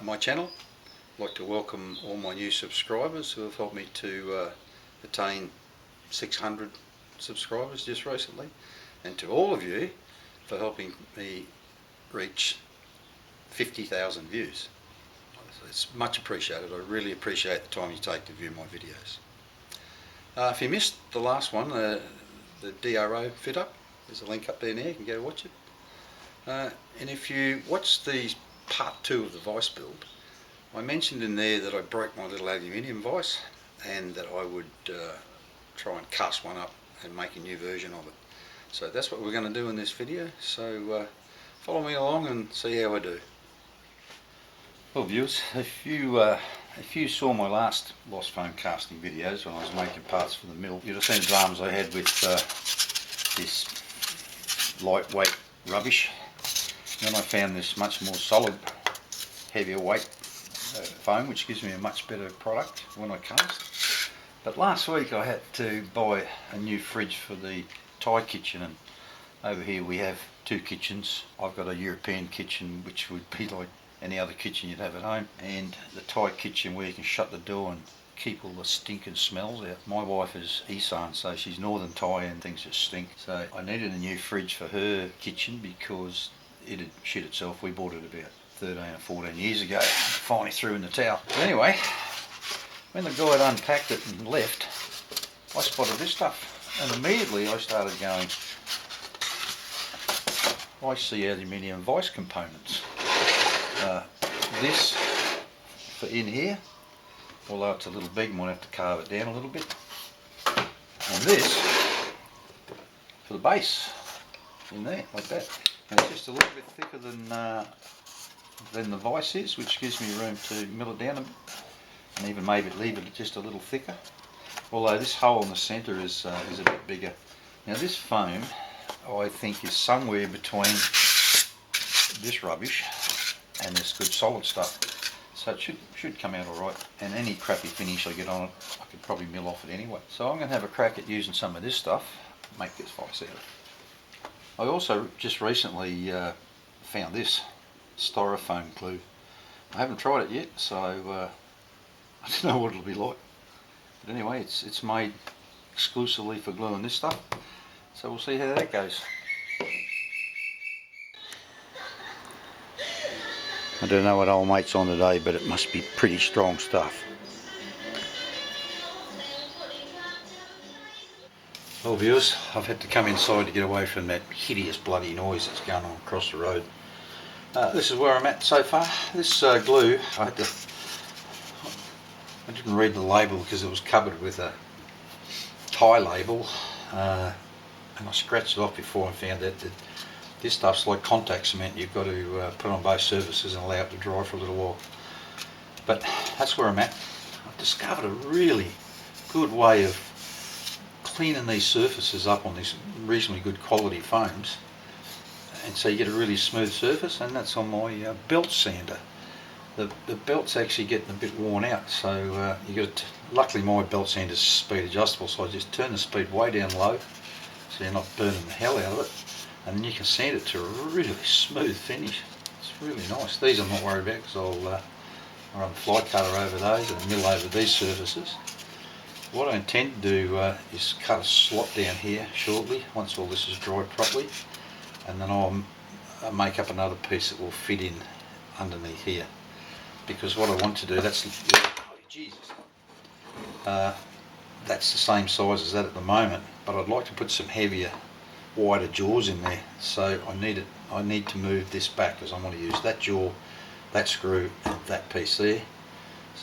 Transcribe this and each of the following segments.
my channel. I'd like to welcome all my new subscribers who have helped me to attain 600 subscribers just recently, and to all of you for helping me reach 50,000 views. It's much appreciated. I really appreciate the time you take to view my videos. If you missed the last one, the DRO fit up, there's a link up there now, you can go watch it. And if you watch the part 2 of the Vise build, I mentioned in there that I broke my little aluminium vise and that I would try and cast one up and make a new version of it. So that's what we're going to do in this video, so follow me along and see how I do. Well viewers, if you saw my last lost foam casting videos when I was making parts for the mill, you'd have seen the dramas I had with this lightweight rubbish. Then I found this much more solid, heavier weight foam, which gives me a much better product when I cast. But last week I had to buy a new fridge for the Thai kitchen, and over here we have two kitchens. I've got a European kitchen which would be like any other kitchen you'd have at home, and the Thai kitchen where you can shut the door and keep all the stinking smells out. My wife is Isan, so she's northern Thai and things just stink. So I needed a new fridge for her kitchen because it had shit itself. We bought it about 13 or 14 years ago. Finally threw in the towel. But anyway, when the guy had unpacked it and left, I spotted this stuff, and immediately I started going, I see Aluminium Vice components. This for in here, although it's a little big, might have to carve it down a little bit. And this for the base in there, like that. And it's just a little bit thicker than the Vise is, which gives me room to mill it down a bit, and even maybe leave it just a little thicker. Although this hole in the centre is a bit bigger. Now this foam, I think, is somewhere between this rubbish and this good solid stuff. So it should come out alright, and any crappy finish I get on it, I could probably mill off it anyway. So I'm going to have a crack at using some of this stuff to make this Vise out of it. I also just recently found this styrofoam glue. I haven't tried it yet, so I don't know what it'll be like. But anyway, it's made exclusively for gluing this stuff, so we'll see how that goes. I don't know what old mate's on today, but it must be pretty strong stuff. Well viewers, I've had to come inside to get away from that hideous bloody noise that's going on across the road. This is where I'm at so far. This glue, I didn't read the label because it was covered with a Thai label, and I scratched it off before and found out that this stuff's like contact cement. You've got to put it on both surfaces and allow it to dry for a little while. But that's where I'm at. I've discovered a really good way of cleaning these surfaces up on these reasonably good quality foams, and so you get a really smooth surface, and that's on my belt sander. The belt's actually getting a bit worn out, so you got to, luckily my belt sander's speed adjustable, so I just turn the speed way down low so you're not burning the hell out of it, and then you can sand it to a really smooth finish. It's really nice. These I'm not worried about because I'll run the fly cutter over those and mill over these surfaces. What I intend to do is cut a slot down here shortly once all this is dried properly, and then I'll make up another piece that will fit in underneath here, because what I want to do, that's the same size as that at the moment, but I'd like to put some heavier, wider jaws in there, so I need to move this back because I want to use that jaw, that screw and that piece there.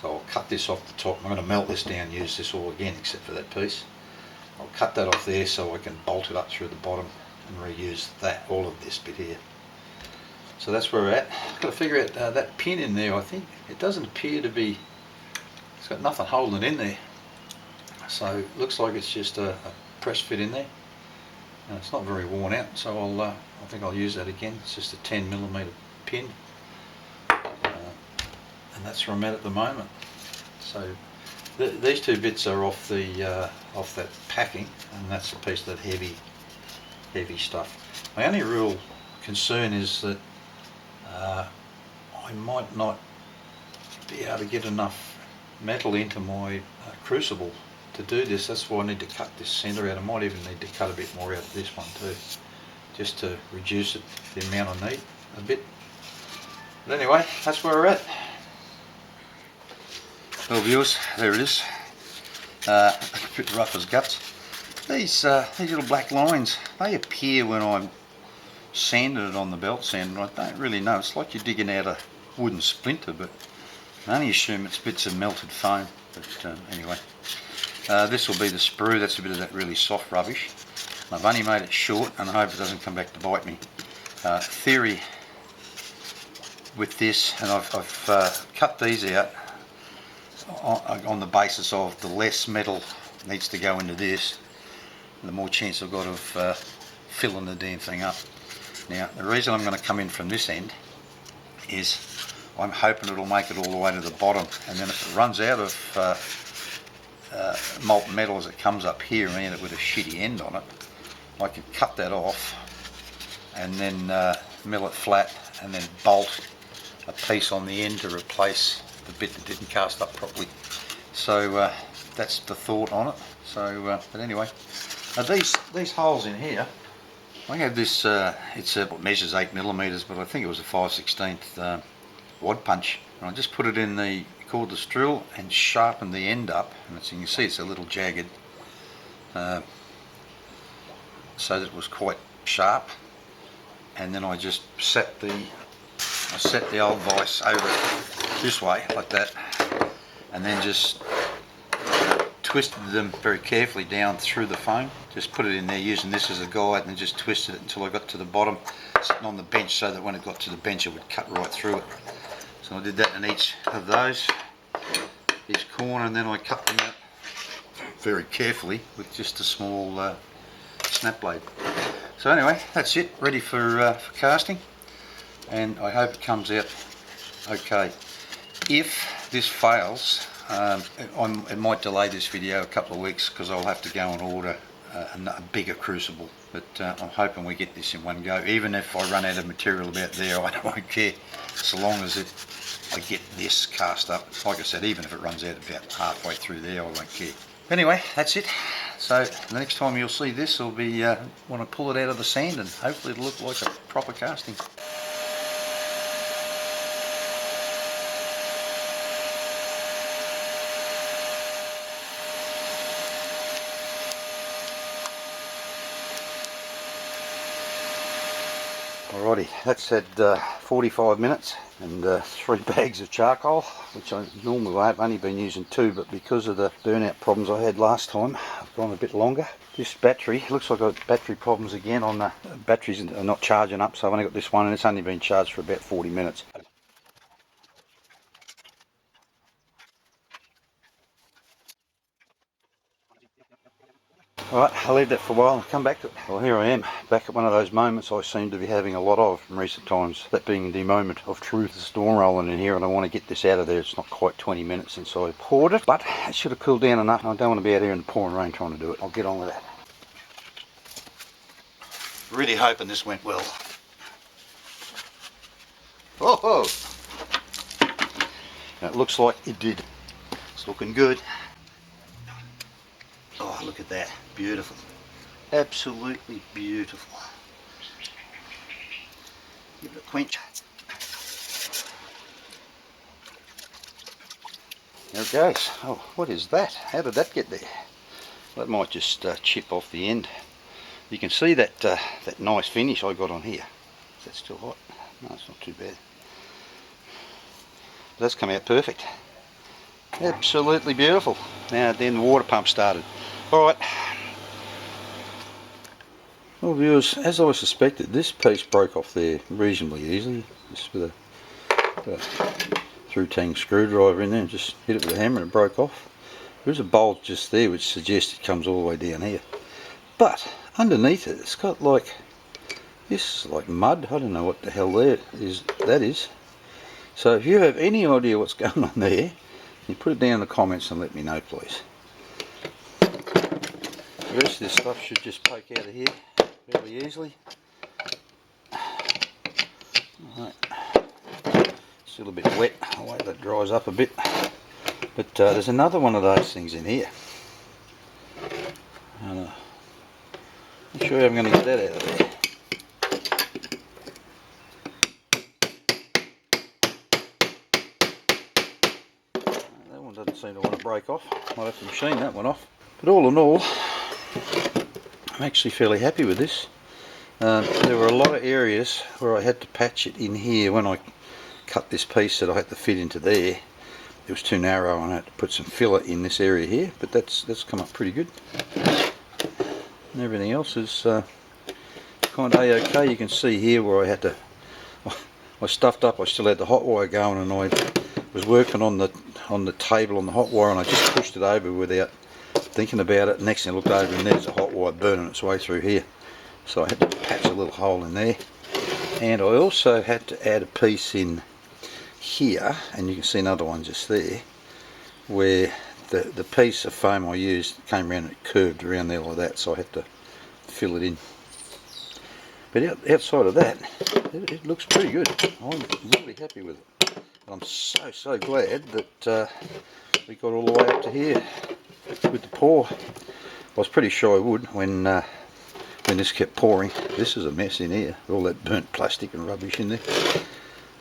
So I'll cut this off the top. I'm going to melt this down, use this all again except for that piece. I'll cut that off there so I can bolt it up through the bottom and reuse that, all of this bit here. So that's where we're at. I've got to figure out that pin in there. I think it doesn't appear to be, it's got nothing holding it in there. So it looks like it's just a press fit in there. And it's not very worn out, so I think I'll use that again. It's just a 10mm pin. And that's where I'm at the moment. So these two bits are off that packing, and that's a piece of that heavy stuff. My only real concern is that I might not be able to get enough metal into my crucible to do this. That's why I need to cut this centre out. I might even need to cut a bit more out of this one too, just to reduce it, the amount I need a bit. But anyway, that's where we're at. Well viewers, there it is. A bit rough as guts. These little black lines, they appear when I'm sanding it on the belt sander. I don't really know. It's like you're digging out a wooden splinter, but I only assume it's bits of melted foam. But anyway, this will be the sprue. That's a bit of that really soft rubbish. I've only made it short and I hope it doesn't come back to bite me. Theory with this, and I've cut these out on the basis of the less metal needs to go into this, the more chance I've got of filling the damn thing up. Now the reason I'm going to come in from this end is I'm hoping it'll make it all the way to the bottom, and then if it runs out of molten metal as it comes up here and end it with a shitty end on it, I can cut that off and then mill it flat and then bolt a piece on the end to replace the bit that didn't cast up properly. So that's the thought on it. So but anyway, these holes in here, I have this, it measures 8mm, but I think it was a 5/16 wad punch. And I just put it in the cordless drill and sharpened the end up, and as you can see it's a little jagged, so that it was quite sharp. And then I just set the old vise over it this way like that, and then just twisted them very carefully down through the foam. Just put it in there using this as a guide, and then just twisted it until I got to the bottom, sitting on the bench, so that when it got to the bench it would cut right through it. So I did that in each of those, each corner, and then I cut them out very carefully with just a small snap blade. So anyway, that's it, ready for casting, and I hope it comes out okay. If this fails, it might delay this video a couple of weeks because I'll have to go and order a bigger crucible, but I'm hoping we get this in one go. Even if I run out of material about there, I don't care, so long as I get this cast up. Like I said, even if it runs out about halfway through there, I won't care. Anyway, that's it. So the next time you'll see this will be when I pull it out of the sand, and hopefully it'll look like a proper casting. Alrighty, that's had 45 minutes and 3 bags of charcoal, which I normally have only been using 2, but because of the burnout problems I had last time, I've gone a bit longer. This battery, looks like I've got battery problems again. On the batteries are not charging up, so I've only got this one and it's only been charged for about 40 minutes. Alright, I'll leave that for a while and come back to it. Well, here I am, back at one of those moments I seem to be having a lot of in recent times. That being the moment of truth. The storm rolling in here and I want to get this out of there. It's not quite 20 minutes since I poured it, but it should have cooled down enough. I don't want to be out here in the pouring rain trying to do it. I'll get on with that. Really hoping this went well. Oh! It looks like it did. It's looking good. Oh, look at that. Beautiful. Absolutely beautiful. Give it a quench. There it goes. Oh, what is that? How did that get there? That might just chip off the end. You can see that that nice finish I got on here. Is that still hot? No, it's not too bad. That's come out perfect. Absolutely beautiful. Now then the water pump started. Alright. Well viewers, as I suspected, this piece broke off there reasonably easily. Just with a through-tang screwdriver in there and just hit it with a hammer and it broke off. There's a bolt just there which suggests it comes all the way down here. But underneath it, it's got like, this is like mud. I don't know what the hell that is. So if you have any idea what's going on there, you put it down in the comments and let me know please. The rest of this stuff should just poke out of here fairly easily. Right. It's Still a bit wet. I'll wait till that dries up a bit. But there's another one of those things in here. And, not sure how I'm going to get that out of there. That one doesn't seem to want to break off. Might have to machine that one off. But all in all, I'm actually fairly happy with this. There were a lot of areas where I had to patch it in here when I cut this piece that I had to fit into there. It was too narrow and I had to put some filler in this area here, but that's come up pretty good. And everything else is kind of a-okay. You can see here where I had to, I stuffed up, I still had the hot wire going, and I was working on the table on the hot wire, and I just pushed it over without thinking about it. Next thing I looked over and there's a hot wire burning its way through here. So I had to patch a little hole in there. And I also had to add a piece in here, and you can see another one just there, where the piece of foam I used came around and it curved around there like that, so I had to fill it in. But outside of that, it looks pretty good. I'm really happy with it. And I'm so glad that we got all the way up to here with the pour. I was pretty sure I would when this kept pouring. This is a mess in here, all that burnt plastic and rubbish in there.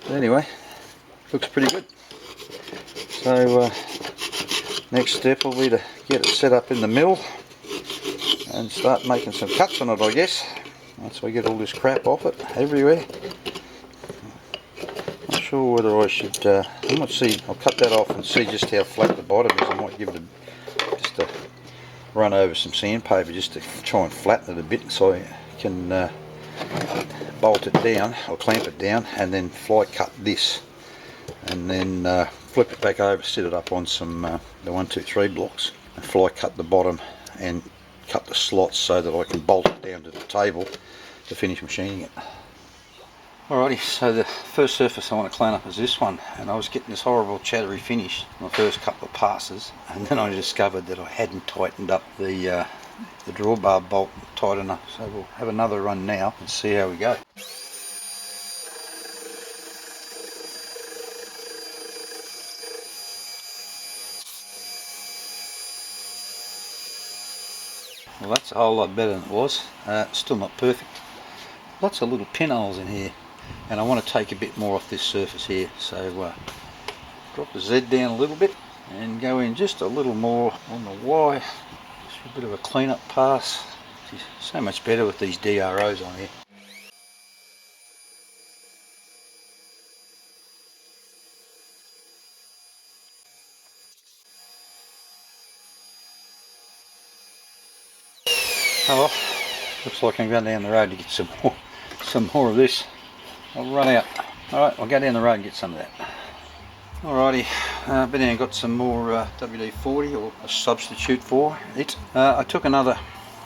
But anyway, looks pretty good. So next step will be to get it set up in the mill and start making some cuts on it, I guess, once we get all this crap off it everywhere. Not sure whether I should, I might see, I'll cut that off and see just how flat the bottom is. I might give it just a run over some sandpaper just to try and flatten it a bit so I can bolt it down or clamp it down, and then fly cut this, and then flip it back over, set it up on some the 1, 2, 3 blocks, and fly cut the bottom and cut the slots so that I can bolt it down to the table to finish machining it. Alrighty, so the first surface I want to clean up is this one, and I was getting this horrible chattery finish on the first couple of passes, and then I discovered that I hadn't tightened up the drawbar bolt tight enough. So we'll have another run now and see how we go. Well, that's a whole lot better than it was. Still not perfect. Lots of little pinholes in here, and I want to take a bit more off this surface here. So drop the Z down a little bit and go in just a little more on the Y. Just a bit of a clean up pass. It's so much better with these DROs on here. Oh well, looks like I'm going down the road to get some more of this. I'll run out. Alright, I'll go down the road and get some of that. Alrighty, been there and got some more WD-40, or a substitute for it. I took another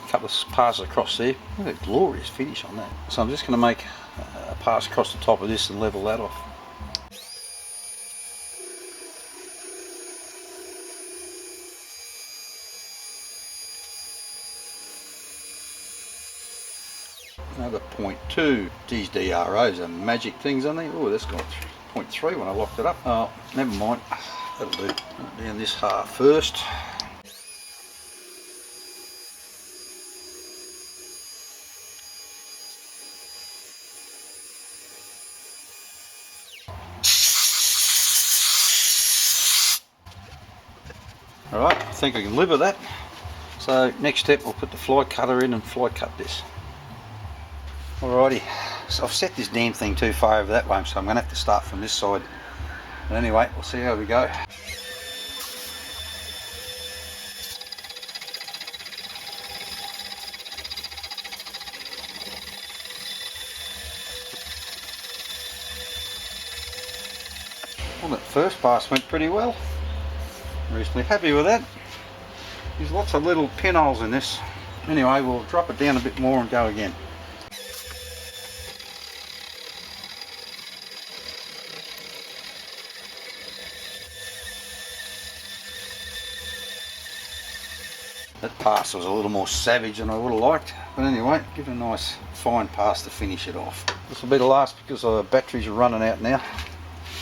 couple of passes across there. Look at a glorious finish on that. So I'm just going to make a pass across the top of this and level that off. Another 0.2. These DROs are magic things, aren't they? Oh, that's got 0.3 when I locked it up. Oh, never mind. That'll do. Down this half first. Alright, I think I can live with that. So next step, we'll put the fly cutter in and fly cut this. Alrighty, so I've set this damn thing too far over that way, so I'm going to have to start from this side. But anyway, we'll see how we go. Well, that first pass went pretty well. Reasonably happy with that. There's lots of little pinholes in this. Anyway, we'll drop it down a bit more and go again. That pass was a little more savage than I would have liked, but anyway, give it a nice fine pass to finish it off. This will be the last because the batteries are running out now,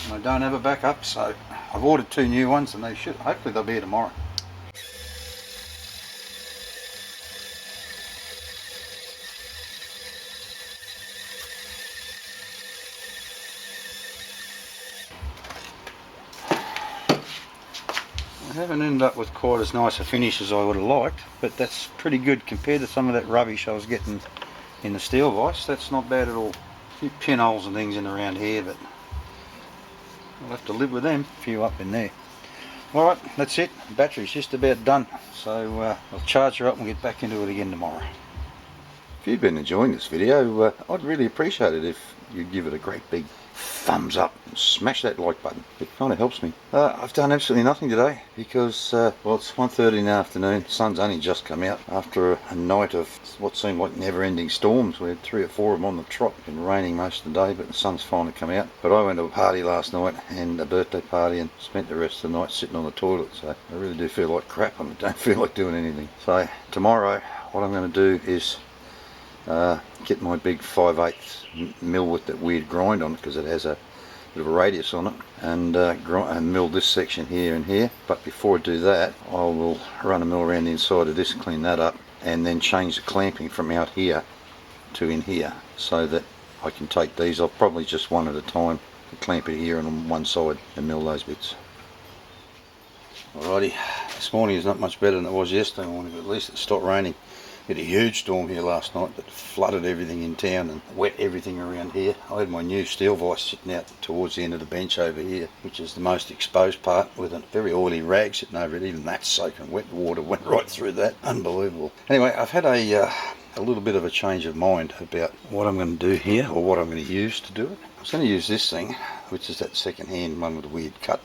and I don't have a backup, so I've ordered 2 new ones and hopefully they'll be here tomorrow. I haven't ended up with quite as nice a finish as I would have liked, but that's pretty good compared to some of that rubbish I was getting in the steel vise. That's not bad at all. A few pinholes and things in around here, but I'll have to live with them. A few up in there. Alright, that's it. The battery's just about done, so I'll charge her up and get back into it again tomorrow. If you've been enjoying this video, I'd really appreciate it if you'd give it a great big thumbs up and smash that like button. It kind of helps me. I've done absolutely nothing today because well, it's 1:30 in the afternoon. The sun's only just come out after a night of what seemed like never-ending storms. We had 3 or 4 of them on the trot. It's been raining most of the day, but the sun's finally come out. But I went to a party last night, and a birthday party, and spent the rest of the night sitting on the toilet, so I really do feel like crap and I don't feel like doing anything. So tomorrow what I'm going to do is get my big 5/8 mill with that weird grind on it, because it has a bit of a radius on it, and mill this section here and here. But before I do that, I will run a mill around the inside of this, clean that up, and then change the clamping from out here to in here, so that I can take these off, probably just one at a time, clamp it here and on one side and mill those bits. Alrighty, this morning is not much better than it was yesterday morning, but at least it stopped raining. We had a huge storm here last night that flooded everything in town and wet everything around here. I had my new steel vise sitting out towards the end of the bench over here, which is the most exposed part, with a very oily rag sitting over it. Even that's soaking wet. Water went right through that. Unbelievable. Anyway, I've had a little bit of a change of mind about what I'm going to do here, or what I'm going to use to do it. I was going to use this thing, which is that second-hand one with a weird cut,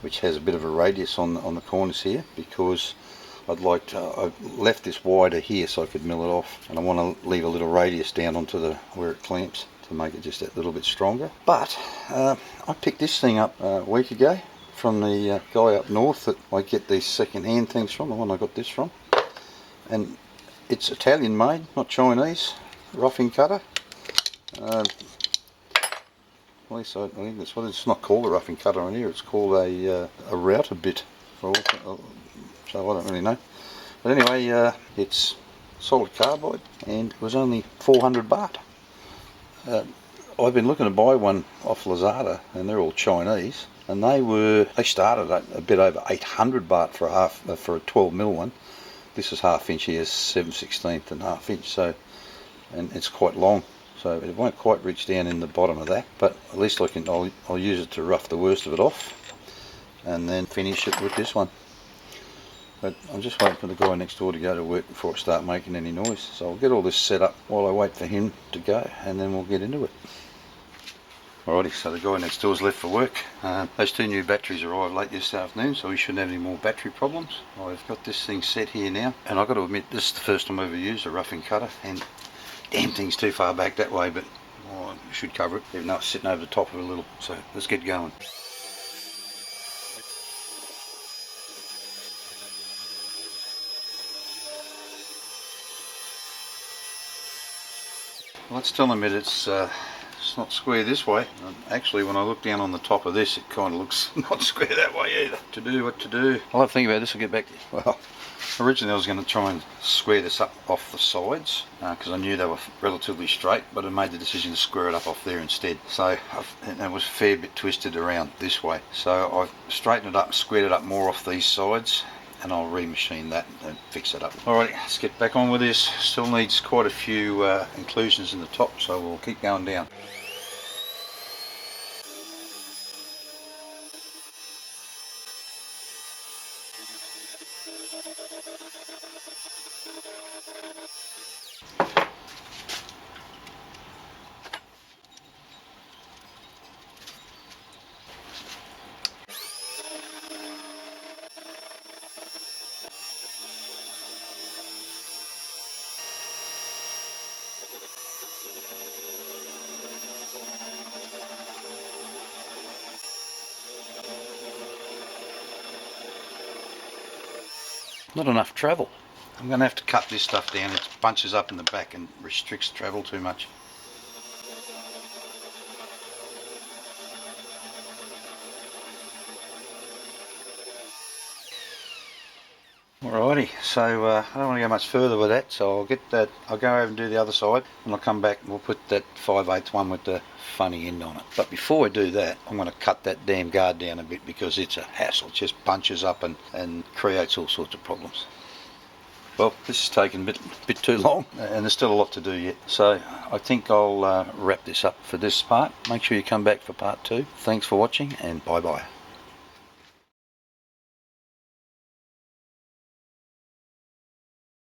which has a bit of a radius on the corners here, because I've left this wider here so I could mill it off, and I want to leave a little radius down onto where it clamps to make it just that little bit stronger. But I picked this thing up a week ago from the guy up north that I get these second-hand things from, the one I got this from, and it's Italian made, not Chinese, roughing cutter. At least I think that's what it's not called, a roughing cutter on here. It's called a router bit. So I don't really know. But anyway, it's solid carbide, and it was only 400 baht. I've been looking to buy one off Lazada, and they're all Chinese, and they started at a bit over 800 baht for a 12 mil one. This is half inch here, 7/16 and half inch, so, and it's quite long, so it won't quite reach down in the bottom of that, but at least I'll use it to rough the worst of it off, and then finish it with this one. But I'm just waiting for the guy next door to go to work before I start making any noise. So I'll get all this set up while I wait for him to go, and then we'll get into it. Alrighty, so the guy next door's left for work. Those 2 new batteries arrived late this afternoon, so we shouldn't have any more battery problems. I've got this thing set here now, and I've got to admit, this is the first time I've ever used a roughing cutter, and damn thing's too far back that way, but I should cover it, even though it's sitting over the top of it a little. So let's get going. Well, let's tell them it's not square this way. Actually, when I look down on the top of this, it kind of looks not square that way either. What to do? I'll have to think about this. I'll get back to you. Well, originally I was going to try and square this up off the sides, because I knew they were relatively straight, but I made the decision to square it up off there instead. So it was a fair bit twisted around this way. So I've straightened it up, squared it up more off these sides, and I'll remachine that and fix it up. Alright, let's get back on with this. Still needs quite a few inclusions in the top, so we'll keep going down. Not enough travel. I'm going to have to cut this stuff down. It bunches up in the back and restricts travel too much. Alrighty, so I don't want to go much further with that, so I'll get that. I'll go over and do the other side, and I'll come back and we'll put that 5/8 one with the funny end on it. But before I do that, I'm going to cut that damn guard down a bit because it's a hassle. It just bunches up and creates all sorts of problems. Well, this has taken a bit too long, and there's still a lot to do yet. So I think I'll wrap this up for this part. Make sure you come back for part 2. Thanks for watching, and bye-bye.